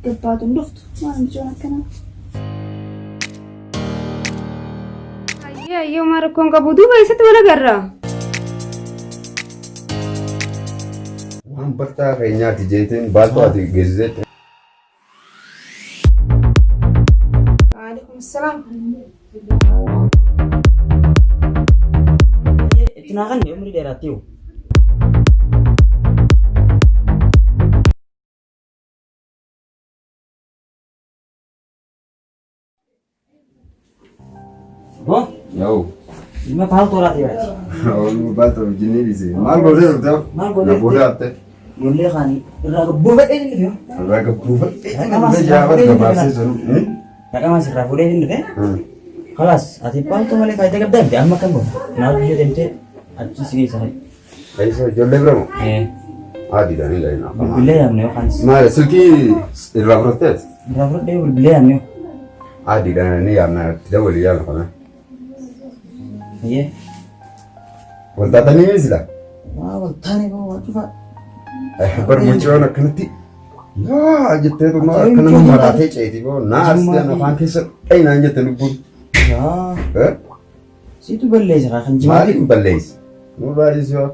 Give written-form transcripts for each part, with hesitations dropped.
Gabbaatuun dhuftu maal mijoon akkanaa? Ayyee maal rakkoon qabu duuba eessatti wal agarra? Waan bartaa keenyaati jeetiin baaltu ati geessisetti. Waalaikum salaam. Itinaa kan umrii dheeraatti hoo? Boh? Yoo. Ilma paal toolaati yaati. Oolmaa baaltu jinni dhiisee. Maal godhee dhufte? Maal godhee? Na booda haftee. Ijoollee kaanii irraa gabbuufadhee inni dhufe. Irraa gabbuufadhee inni dhufe jaafa gabaabsee sanu. Dhaqamaa sirraa fuudhee inni dhufe. Kalaas ati paaltu malee faayidaa qabdaa miti amma kan godhu. Naaf biyya deemtee achi si geessa. Eessa ijoollee bira moo? Adiidhaan hin gahin afaan. Bilbilee yaamne yookaan Maal silkii irraa fudhatteet? irraa fudhadhee bilbilee yaamne yoo. Adiidhaan ni yaamna itti dabalii yaamna kana. Iyyee. Waltaatanii misila? Waa waltaanee boo waa cufaa. Barmuuchiroon akkanatti yaa jettee tuma akka nama maraatee ceeti boo naasteen afaan keessa dhayinaan jette lubbuun. Yaa. Siitu balleessa kan jimaa. Maaliif balleessi? Nurraadhis yoo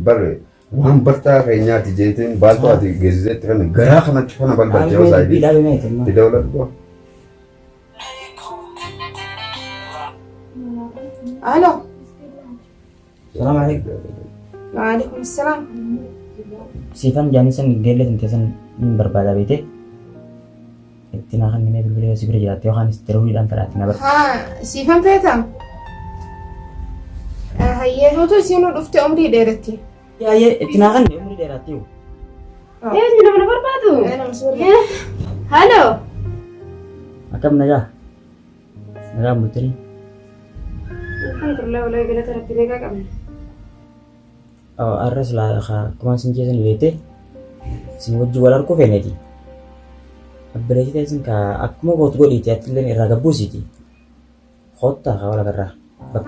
barre waan bartaa keenyaati jeetiin baaltu ati geessisetti kan garaa kanatti kana balbaltee yoo saayidii. Dhaabee meetii. Itti dabalatu boo. Alo. Salaam alaikum. Waalaikum salaam. Siifan jaanii san geellee tinte san ni barbaada beekte. Itti naa kan nimee bilbilee si bira jiraatte yookaan istiroiidhaan fedhaatti na barbaada. Haa siifan feetam? Hayyee nutu isiin dhufte umrii dheeratti. Yaayee itti naa kan umrii dheeraatti hoo? Eenyu nama barbaadu? Nama suuraa. Halo. Akkam nagaa? Nagaa bultanii? Alhamdulillah walaa galata rabbi nagaa qabna. Arras laa kumaan sin jeesan beekte sin wajji wal arguu feeneeti. Abbileetii ta'e sin ka akkuma gootu godhiiti attilleen irraa gabbuusiiti. Hoottaa ka wal agarraa.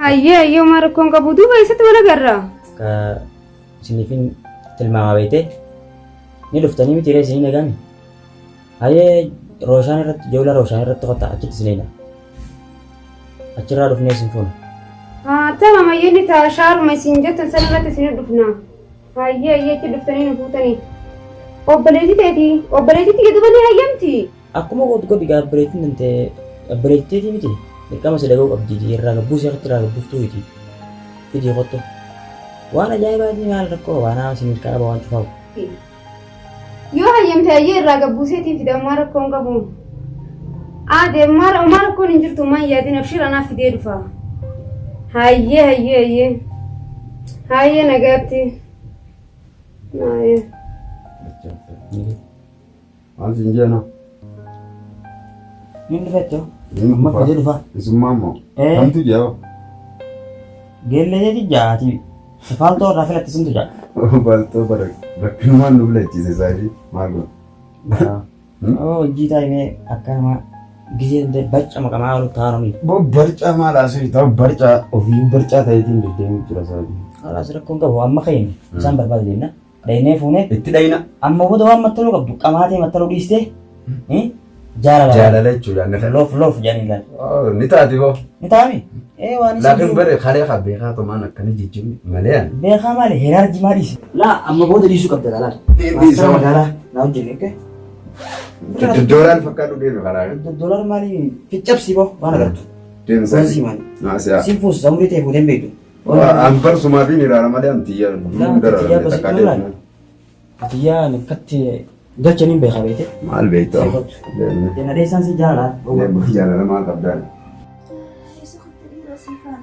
Ayyee maal rakkoon qabu duuba eessatti wal agarra? Ka siniifin tilmaamaa beekte ni dhuftanii miti reessinii nagami. Hayyee rooshaan irratti ijoollee rooshaan irratti qotaa achitti siniidha. Achirraa dhufnee sin fuuna. Tama mayyeen taa shaaruma isin jettan san irratti isin dhufna. Ayyee achi dhuftanii nu fuutanii. Obboleetii ta'eeti. Obboleetiitti jedhubanii hayyamti. Akkuma gootu godhi gaa abbileetiin dantee abbileettiitii miti. Dirqama si dhaga'uu qabdi irraa gabbuusii irratti irraa gabbuuftuu miti. Fidii qottu. Waan ajaa'ibaatii maal rakkoo waan isin kaaba waan cufaa'u. Yoo hayyamte ayyee irraa gabbuuseetiin fidammaa rakkoon qabu. Maal rakkoon hin jirtu maan yaadin abshira naaf fidee dhufa. Hayyee nagaatti. Maal siin jeena? Ni dhufettoo? Inni Amma fidee dhufa. Isummaa immoo. Kamtu jaa? Geellee jaati. Faaltoo irraa filatti simtu jaa. Baaltoo bakkinumaan nu filachiise saayidii maal godha? Hojii taa'imee akka nama gisee barca maqamaa olu taa'anii. Barcaa maal asii ta'u barcaa ofii barcaa ta'eetiin deddeemuu jira saayidii. Haalaas rakkoon qabu amma ka'in isaan barbaada jenna. Dhaynee fuunee Itti dhayina. amma booda waan mattaluu qabdu qamaatee mattaluu dhiistee jaalala. Jaalala jechuudha. Loof jedhanii laal. Ni taati boo. Ni taa'ami? Waan Laakiin bare kalee haa beekaa tumaan akkanii jechuun malee ani. beekaa maali heraarji maaliis? Laa amma booda dhiisuu qabda laala. Dhiisuu. Magaalaa naa hojjenne. Dooraan fakkaatu deeme karaa. Doolaar maali ficcabsii boo waan agartu. Deemsa. Wansi maali? Naasiyaa. Siin fuusa umurii ta'e fuudheen beektu. Anbar sumaa fi niraara malee amtiyyaa. Atiyyaa nakkatti galchaniin beekaa beekte. Maal beektaa? Jenna dheessaan si jaalala. Jaalala maal qabdaa? Isa qottee dhiira siifaan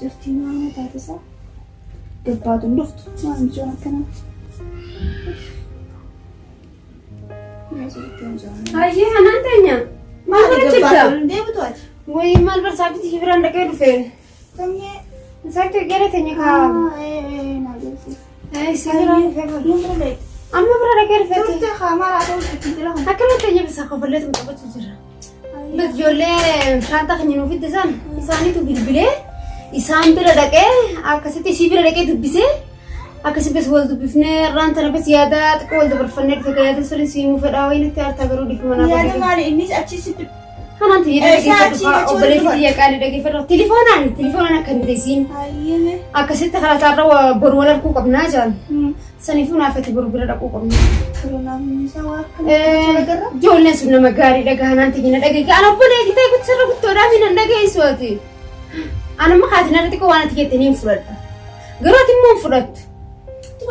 jirtii maama taatisa. Gabbaatuun dhuftu maal mijoon akkanaa? Ayyee anaan teenya. Maal godha jirta? Gabbaatuun deebitu ati. Wayii maal barsaabditi si biraan dhaqee dhufe. Tamyee. Saakti gara teenya kaa. Naa geessi. Si biraan dhufe. Yoo bira beektu. Amma bira dhaqee dhufetti. Turte haamaa laata hojjetti jira. Akkana teenya bisaa kofalleetu muxabachuu jira. Ijoollee shaantaa keenya nuuf ittisan isaaniitu bilbilee isaan bira dhaqee akkasitti isii bira dhaqee dubbisee Akkasi bes wal dubbifnee irraan tana bes yaadaa xiqqoo wal dabarfannee dhufe yaada sirrii siimuu fedhaa wayii natti hartaa garuu dhiifama naaf Yaada maali innis achi sitti kanaan tiyya dhaggeeffatu obboleetti tiyya qaalii dhaggeeffatu telefoonaan akka hin teessiin hayyee akkasitti karaa isaarra boru wal arguu qabnaa jaan saniifuu naaf ati boru bira dhaquu qabna. Ijoolleen sun nama gaarii dhagahanaan tiyya dhaggeeffatu ana obboleetti ta'e guddisarra guddoodhaa fi nan dhaggeessu ati ana makaatiin irratti waan ati jettanii hin fudhadha garuu ati immoo hin fudhattu.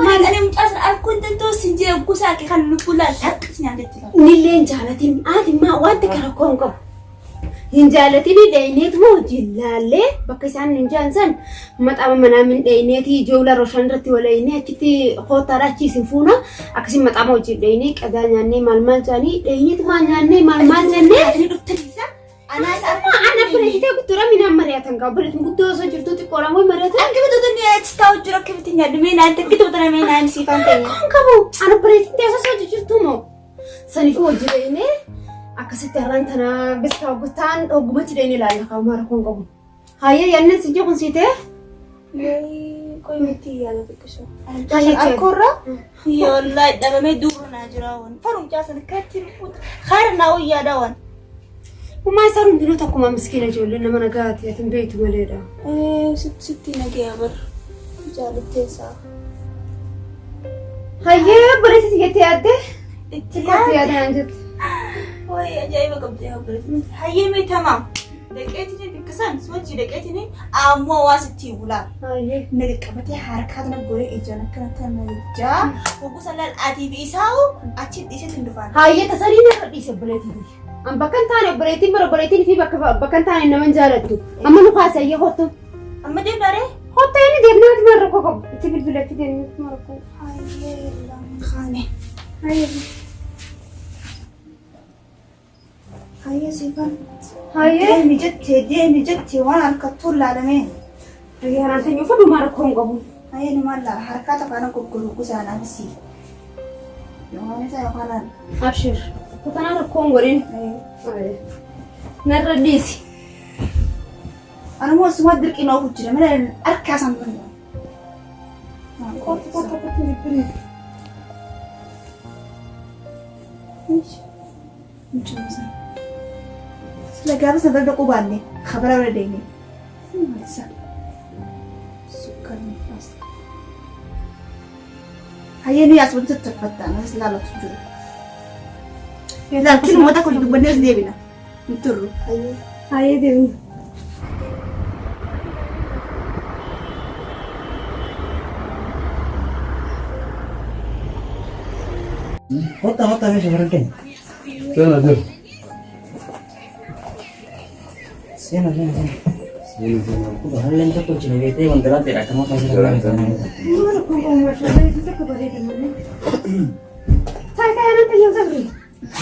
Maal ani mucaas akkun tantoo sinjee gusaa ke kan lubula takkis nyaandetti. Nilleen jaalatin ati maa wanti kana koon qabu. Hin jaalatin dhayneet moo jilaalee bakka isaan hin jaansan maxaama manaa min dhayneeti ijoollee rooshaan irratti walaayinee achitti hootaadha achiisin fuuna akkasiin maxaama hojii dhaynee qadaa nyaannee maal jaanii dhayneet maa nyaannee maal jennee Ani dhuftaniisa. ana bireetee guddoora minaan mari'atan qaba bireetiin guddoo osoo jirtu xiqqoodhaan wayi mari'atan. Akka bituutu ni achi taa'u jiru akka bitiin yaadu meenaan takkitu butana meenaan siifan ta'e. Koon qabu ana bireetiin teessoo osoo jirtu moo saniifuu hojii dhaynee akkasitti har'aan tana biska hoggutaan hoggumatti dhaynee ilaalla qabu maara koon qabu. Hayyee yaadne si jechuun si ta'e. Qoy miti yaada xiqqisoo. Akkorra yollaa dhabamee duuru naa jira waan farumchaa sana katti rukuta haara naa wayyaadha waan. Ummaa isaan hundinuu takkuma miskiina ijoollee nama nagaati atin beektu maleedha. Sitti nagee bar jaalatteessaa. Hayyee bareetti jettee yaadde? Itti yaadaan jette. Way ajaa'iba qabdee habbareetti. Hayyee mee tamaam. Daqeetini bikkisan sochii daqeetini ammoo waa sitti bulaa. Hayyee. Naga qabatee harkaa tana goree ijaan akkana tana ijaa. Hoggusa lal'aatii fi isaa'u achi dhiisetti hin dhufaan. Hayyee tasanii narra dhiise bareetti. An bakkan taane bareetiin fi bakkan taane naman jaalattu. Amma nu kaasayyee hottu. Amma deemnaree? Hotta inni deemnaati marra koo qabu. Itti bilbilatti deemnaati marra koo. Hayyee lamaan Hayyee. Hayyee siifan. Hayyee. Deemi jettee waan harkattuun laalamee. Hayyee haraan tanyuu fadhu marra koo hin qabu. Hayyee numaan laala harkaa takkaana gurguruu gusaan abisii. Yohaan isaa yookaan Abshir. Kutanaa rakkoon godhin. Narra dhiisi. Anamoo asuma dirqii noo jira malee harkaa isaan kun. Kooti jibbini. Sila gaafa sana dhaquu baanne kabara bira deemee. Hayyee nuyi asuma tattafattaa nas ilaalatu jiru. Laakiin uummata kun dubbannee as deebina. Hin turru. Hayyee deemna. Hotta meesha bara keenya. Seena jira. Seena. Haalleen tokko cina beektee wantoota ta'e akkama taasisa. Mara koo qabu maashaallee itti akka bareeda malee. Taayitaa yaadaan tayyoo sabri.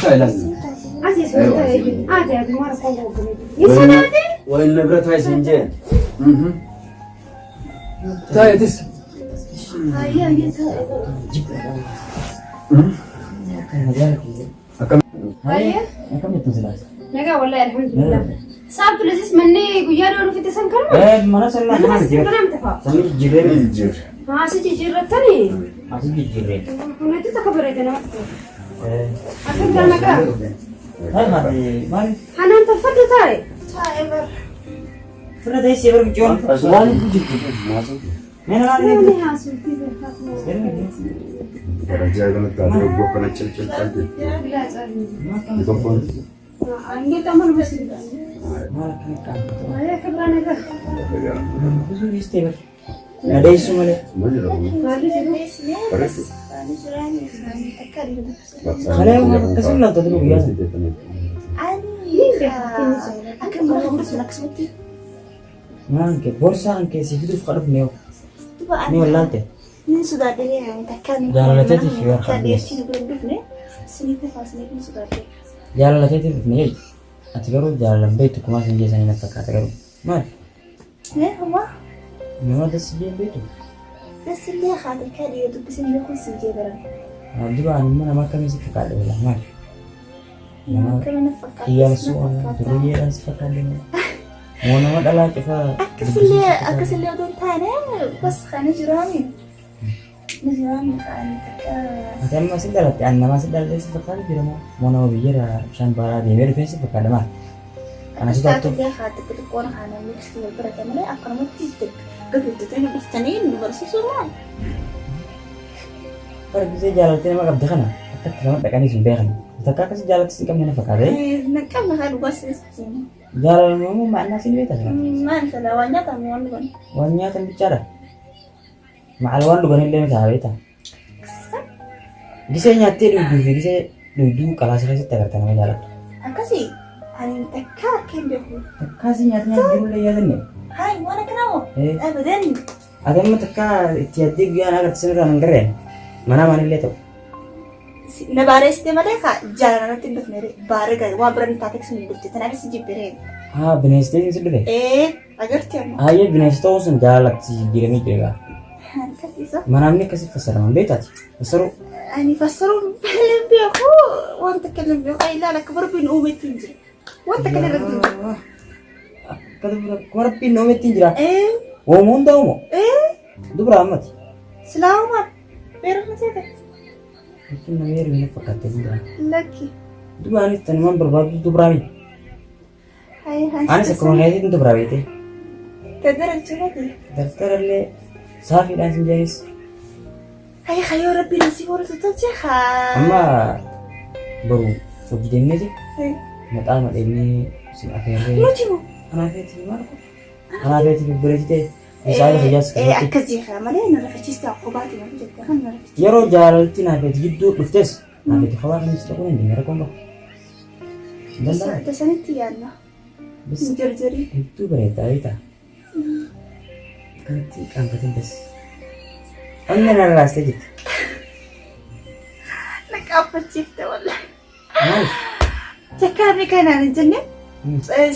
Thailand. Asii sun ta'ee ati mara koo qabu bareeda. Isanaati? Wayin nabrat hay sinje. Taayitis. Hayyee ta'ee. Hayyee. Akkam jettu silaas. Nagaa wallahi alhamdulillah. Saab tulisis manni guyyaa dhoolu fitte san kan Mana sallah mana nama jira. sibiilaan tafa. Samii jijjiirree. Jir. Haa si jijjiirrattani. Asii jijjiirree. Hundi takka bareeda namatti tola. Akka gara nagaa. Maali? Hanaan tolfadhu taa'e. Taa'ee bar. Fira ta'ee si bara bicoon. Waan jirtu. Meena maali? Namni haasuutii beekaatu. Darajaa kanatti taatee obboo kana calcalcalti. Bilaa caalii. Ni tokkoon. Angee xamal basiidha. Maal akkana qabu? Hayyee akka biraa nagaa. Osoo dhiistee bara. Nadeessu malee. Ma jedhamu. Maalli jiru? Bareedu. Kalee uummata akkasii laata jiru guyyaa. Akka mana gurgurtu akkasumatti. Maal kee boorsaa kan keessi fiduuf kadhuuf ni yoo. Ni wallaalte. Ni sodaatee takkaan. Jaalalateetiif yoo harka Kadeetti nu bira dhufne siniif faasnee ni sodaatee. Jaalalateetiif dhufne jechuudha. Ati garuu jaalalan beektu kumaa sin jeesanii na fakkaata garuu. Maal? Hawaa. Nama dassi jeen beektu. Dasillee haadha kadhee dubbisin beekuun si jeebaran. Dura ani mana nama akkamii si fakkaadha bila maal? Nama Akkamiin fakkaata? xiyyaarsuu duruyyeedhaan si fakkaadha. Moo nama dhalaa cufaa. Akkasillee odoo hin taane bas kana jiraami. Misalnya kan kita Ate amma si dalatti an nama si dalte si fakkaatu jira moo nama biyyara bishaan baaraa deemee dhufee si fakkaata maal? Kana si Satu taatu dia kata ketukuan hana mix tu berarti mana akan mati tu. Begitu tu ni bistani ni bersih semua. bara gisee jaalaltee nama qabda kana akkatti lama dhaqanii sun beekan. Takka akkasi jaalatti si qabne na fakkaate. Nak kan nak ada bahasa sini. Jaalalli immoo ma'annaa si beekta jira. Mana salah wanyak kamu kan. Waan nyaatan bichaadha. Maal waan dhuganillee miti haa beektaa. Gisee nyaattee dhuyduu fi gisee dhuyduu qalaasa keessatti agarta nama jaalatu. Akasi, ani takka kan beku. Takkaasii nyaata jirullee yaadanne. Hai, mana kenapa? Abadan. Ate amma takka itti yaddee guyyaan agarsiisan irraa hin garreen mana maanillee ta'u. Na bares dia mereka jalan nanti bus mere bare gaya wah berani tatek sini bus tenaga si jibere. Haa bineensitee si dhufe. Agar tiap. Hayyee bineensi ta'uu sun jaalatti jiranii jira. Kasih so. Manaamni akkasii fassaraman beektaati. Fassaruu Ani fassaruu film beeku wanta kalam beeku ay la kabar bin umetin jira. Wanta kana rabbi. Akka rabbiin noomettiin jira. Oomoo hundaa uumoo. Dubra ammati. Selamat. Berak masih ada. Fakkiin nama yeroo hin fakkaatte hundaa. Laki. Dubaanis tanumaan barbaadu dubraa miti. Hai hai. Anis akkuma keetiin dubraa beekte. Tadara chulati. Daftarallee saafiidhaan sin jaanis. Hai hayo rabbi nasi boru tutaje ha. Amma baru hojii deemneeti. Maxaa madheennee sin afeerree. Nuti mo. Anaafeetii maal kun? Anaafeetii bibbireessitee isaa lafa jaas qabatti. Akkasii haa malee na rafachiiste akkobaati waan jette kan na rafachiiste. Yeroo jaalalti naafeetii gidduu dhuftes naafeetii hawaa kanis ta'uu hin dandeenye rakkoon bahu. Danda'aa? Dasanitti yaadna. Jarjarii. Hedduu bareedaa beektaa? Kanatti qaanfateen bas. Onneen arraastee jirti. Na qaanfachiifte wallahi. Maal? Takkaarri kanaan hin jenne.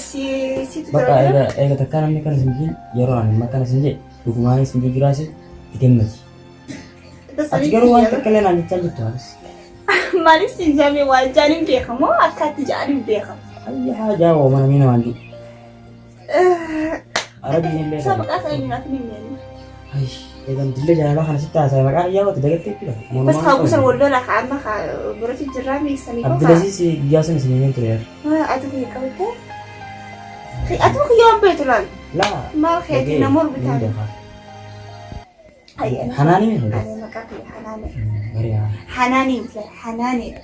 Si Bakka eega takkaa namni kana sin jeen yeroo ani amma kana sin jee dhugumaanis hin jiraase itti gammati. Ati garuu waan takka illee naan jechaa jirtu haalis. Maalis hin jaamee waan jaaniin beekamoo akkaatti jaaniin beekamu. Ayyaa jaawoo mana miina waan jiru. Arabiin illee Sa maqaa isaa eenyuudhaaf hin himne. Ay, eegan dillee jaalalaa kana sitti haasa'e maqaa ayyaa wati dagattee jechuudha. Bas haa kuusan wallola haa amma haa biratti jirraa meessanii qofa. Abdulaziz guyyaa sana isin hin ture. Ati kun qabattee? Ati kun yoo beetu laal. Laa. Maal keetii namoota bitaa. Hanaani mi? Ani maqaa kee Hanaani. Bariyaa. Hanaani Hanaani.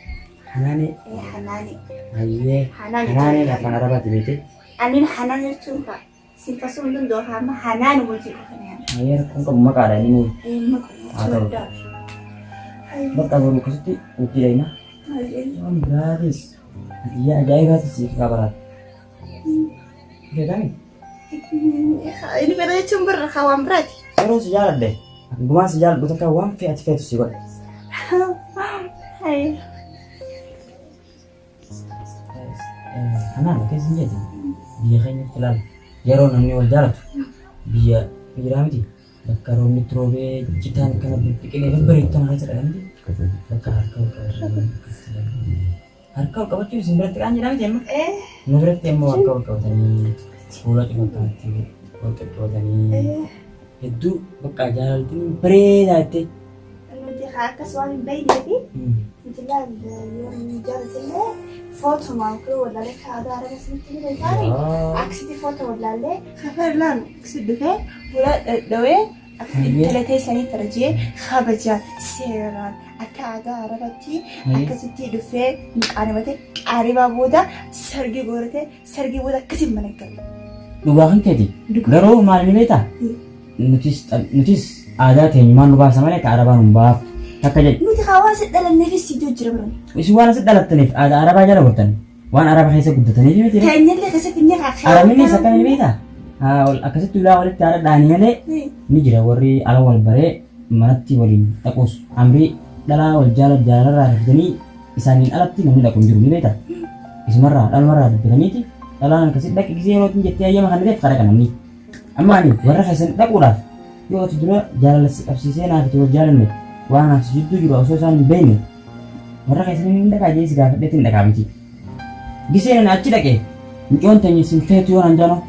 Hanaani. Hanaani. Ayyee. Hanaani. Hanaani afaan arabaati beekte. Ani Hanaani jechuun kaa sinfasuun danda'u haa Hanaani wajjin qofanii. Ayyee rakkoon qabu maqaadha inni nuyi. Haa ta'u. Bakka garuu akkasitti hojii dha waan biraatis biyya ajaa'ibaatis siif qabaraati. Beekami? Ini beda jechuun birra haa waan biraati. Yeroo si jaaladhe gumaan si jaaladhu takka waan fe'ati feetu si godhe. Kanaan akka isin jedhu biyya keenyatti ilaala. Yeroo namni wal jaalatu biyya biraa miti. Bakka roobni itti roobee citaan kana biqilee babbareedan keessa dhaqanii bakka harka ol qabatan. Harka ol qabachuun isin biratti qaan jedhaa miti amma. Nu biratti ammoo harka ol qabatanii fuula cinaatti ol qabatanii hedduu bakka jaalaltiin bareedaa jettee. Nuti haa akkas waan hin beekneefi nuti laal yoo jaalatille foto maakuu wallaalee aadaa araba sinitti ni beekaani. Aksiti foto wallaalee kafar laan aksi dhufee fuula dhawee akka dhalatee sanii tarjee kabajaa seeraan akka aadaa arabatti akkasitti dhufee qaanibatee qaanibaa booda sargii gooratee sargii booda akkasiin mana galu. Dhugaa kan keeti garuu maal ni beektaa? Nutis aadaa teenyumaan nu baasa malee ka arabaan hin baaftu. Takka jedhu. Nuti hawaasa dhalanneefis iddoo jira biran. Isin waan asitti dhalattaniif aadaa arabaa jala gortan waan araba keessa guddataniif miti. Keenyallee keessatti inni haa. Arabni isa kan ni beektaa? Akkasitti ulaa walitti haadha dhaanii malee ni jira warri ala wal baree manatti waliin dhaquus amrii dhalaa wal jaalalarraa fidanii isaaniin alatti namni dhaqu hin jiru ni beektaa? Isumarraa dhalumarraa dubbataniiti dhalaan akkasitti dhaqi gisee yeroo jettee ayyama kana ta'eef kadhaqa namni. Amma ani warra keessan dhaquudhaaf yoo ati dura jaalala si qabsiisee naaf itti wal jaalanne waan as jidduu jiru osoo isaan hin beekne warra keessanii hin dhaqaa jee si gaafadheetti hin dhaqaa miti. Giseen achi dhaqee mucoon teenye sin feetu yoo nan jaanoo.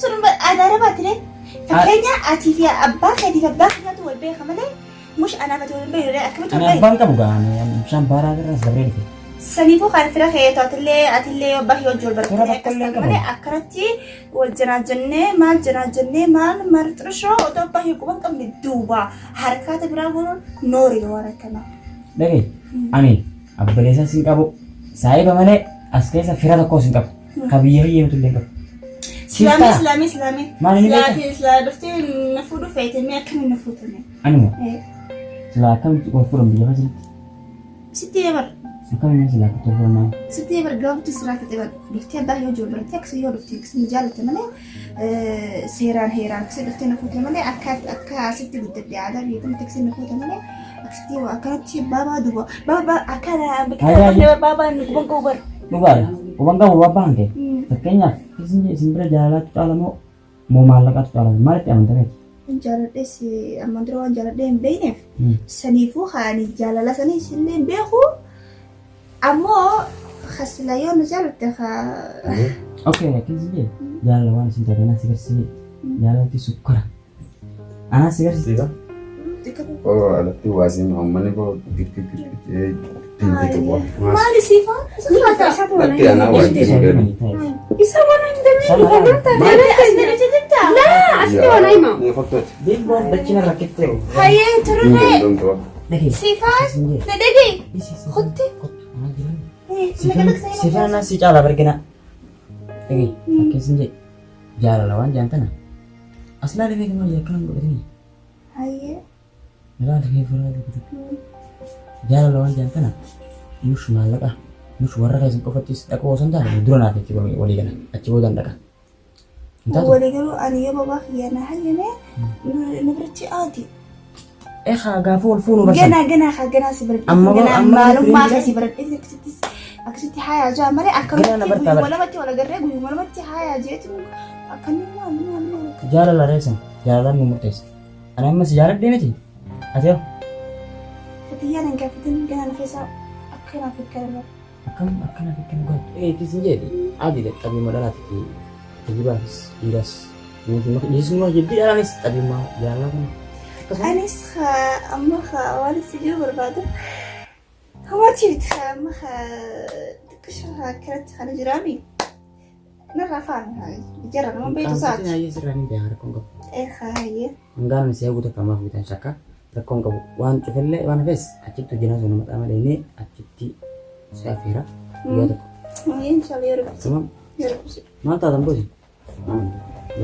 Sun aadaa arabaati dee. Fakkeenya atii fi abbaa keetiif abbaa keenyatu والبيخة مالي مش أنا بتقول البيخ لا أكملت Ani البيخ abbaan qabu gaane shan baaraa irra dabree dhufe. سنيفو خان فراخ أتلي وباهي وجول Fira بركة bakka illee مالي qabu. أكرتي والجنا جنة مال مرترشو وتوباهي كمان كم ندوبا حركات براغون نوري ورا كنا Dhagee ani abbaleessa sin qabu saayiba malee as keessa fira tokko sin qabu. Ka biyya hiyyeetu illee qabu. إسلامي Maal inni beekaa? إسلامي دفتي نفودو فايتني أكمل نفوتني Anuma silaa akkamitti wal fuudhan biyya keessatti? ستي يبر Akkamitti silaa akka tolfannaa? ستي يبر قابت سراك تبر دفتي باهي وجول بركة كسي يو دفتي كسي مجال تمني سيران هيران كسي دفتي نفوت مالي أكا ستي بدي عادة يتم تكسي نفوت مالي أكستي وأكلتي بابا دوبا بابا أكلا بكرة بابا نقبل كوبر Dhugaadha. Hubaan qabu babbaan kee. Fakkeenyaaf isin bira jaalalaatu caalamoo moo maallaqaatu caalama maalitti amantameeti? jaaladhe si amma dura waan jaaladhe hin beekneef saniifuu haani jaalala sanii illee beeku ammoo khasilayoon jaaladhe haa Okay, akkasii jee jaalala waan isin taate anaa si garsiisee jaalalti sukkara. Anaa si garsiisa. Oh, alatti waasin uummanni koo girgir girgir tinti tokko. maali siifaa Latti anaa waan jiru. Isa waan hin dandeenye kan maali asii jirta laa asii waan himaa. Ni fottooti. Deemboon dachina rakkittee jiru. hayyee Ni turre domtoo. Dhagee. siifaa Isin jee. na dhagee Kotti. Sifaan anaa si caalaa bargina. Dhagee. Akkasii jee jaalala waan jaantana. As laalee beekamaa yakkanaan godhatanii. hayyee Ilaalee fuula dubbatu. Jaalala waan jaantana. Nush maallaqa. Nush warra keessan qofattis dhaquu osoo hin taane dura naaf itti walii gala. Achi boodaan dhaqa. walii galuu ani yoo babaa kiyyaana hayyame nibirchi aadi Gaafa wal fuunuu barsan. ganaa si baradhe Amma maalummaa firin si baradhe akkasitti hayaa jaa malee Ganaa na bartaa guyyuma lamatti wal agarree guyyuma lamatti hayaa jeetu akkanni maal Jaalala reessan. Jaalalaan nu murteessa. Ani amma si jaaladhee miti. Ati yoo Fatiyyaa nan gaafatin ganaan keessaa akkanaaf akkana akkana fi akkana godhu. Kisin jedhi adii dhaqqabii dhalaati tajibaafis dhiiras. Dhiisummaa jibbii dhalaanis xabiimaa jaalala kana. anis amma waan si jiru barbaada hawaatii biti amma xiqqisha akkanatti kana jiraami narraa faana jara nama beeku saati Hayyee sirraa ni beekaa rakkoon qabu. hayyee Hangaan si haguutu akkamaaf bitan shakka rakkoon qabu. Waan cufillee waan hafees achitti hojjenaa sun nama xaama dheenee achitti si affeera. Guyyaa tokko. inshallah yeroo Samam yeroo maal taatan booti?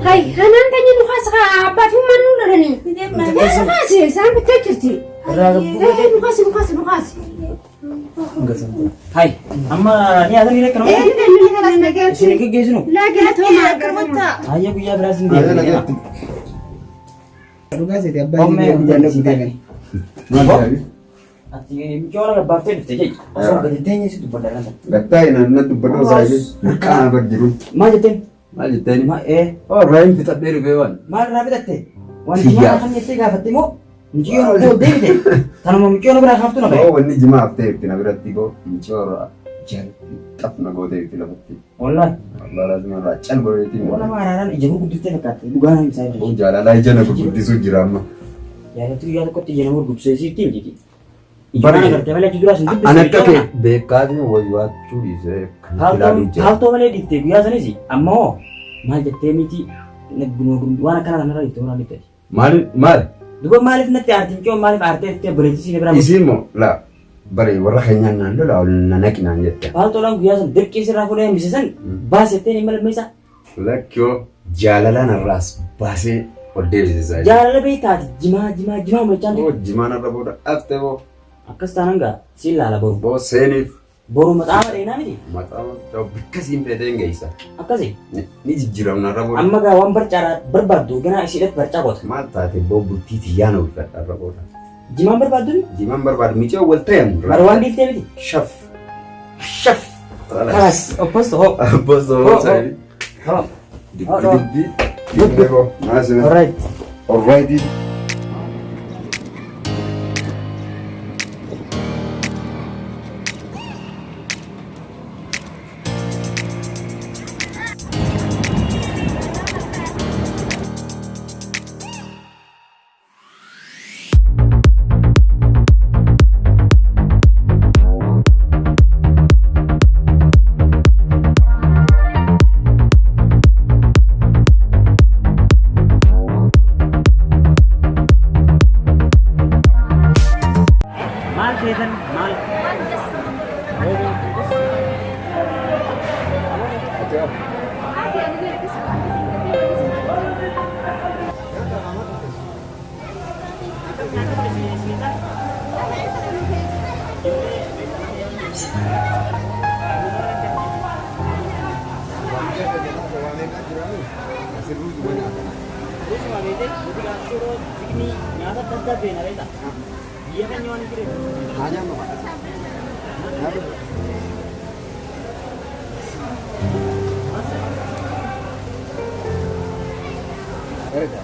Hai, kanaan kan jennu haasa abbaa fi ummaan nu dhalanii. Nukaasi, isaan bittee jirti. Irraa gabbuu Nukaasi. Hai, amma ni haasanii rekkanu. Isin geggeessinu. Hayyee guyyaa biraas hin Ayyaana deemne. gatti. Dhugaa seeti abbaa jireenya jaalladhu guddaa Maal jaabi? Ati michoora gabbaaftee dhufte jechuudha. Osoo gadi teenye si dubbadha laata. Gattaa inanna dubbadoo saayee mirqaana bar jiru. Maal jetteen? Maal jetteeni? Maal Raayim fixadhee dhufee waan. irraa fixatte? Wanti maal kan jettee gaafatte moo michoora koo deebite? Tanuma michoora biraa kaaftu na Oo gahe. wanni jimaa haftee irti na biratti koo michoora jalatti xafna gootee irti lafatti. Wallahi. Wallaahi laazima irraa cal bareetiin. Wala maaraadhaan ija gurguddistee fakkaatte. Dhugaa nama ibsaa jirti. Jaalalaa ija na gurguddisuu jira amma. Jaalatti guyyaa tokkotti ija nama gurguddisee siiftii miti. Ijaan agartee malee achi duraa sin dubbiste. Ani akka kee beekaatiin wayyaachuu dhiisee kan ilaaluu jira. Haaltoo malee dhiiftee guyyaa sanis amma hoo maal jettee miti waan akkana kanarra dhiiftee waan dhiiftee. Maal? Duba maaliif natti aartiin kee maaliif aartee dhiiftee bareechisii bira Isiin moo laa bare warra keenyaan naan lola ol na naqinaan jette. haaltoodhaan guyyaa san dirqii sirraa fuudhee hambisiisan baasettee ni malmeessa. Lakkoo jaalalaan irraas baasee ol deebisisaa. Jaalala beektaati jimaa mul'achaan Oo jimaan irra booda dhaftee boo akkas taanaan gaa siin laala boru. boo seeniif Boru maxaafa dheenaa miti maxaa bikkasiin feetee hin geessa. akkasi. Ni jijjiiramna irra booda. Amma gaa waan barcaa barbaaddu ganaa isiidhatti barcaa qoota. Maal taate boo bultii xiyyaana uffadha irra booda. Jimaan barbaaddu Jimaan barbaadu miicoo wal ta'an. bara waan dhiiftee miti. Shaf. Shaf. Kalas opposto hoo. Boso Oh, sari. Hoo. Dibbi. Dibbi boo. Maasina. Alright. Alrighty. Terus sama bete, jadi kan suruh sini nyata tetap benar itu. Dia kan nyawan kirim. Hanya apa? Erika.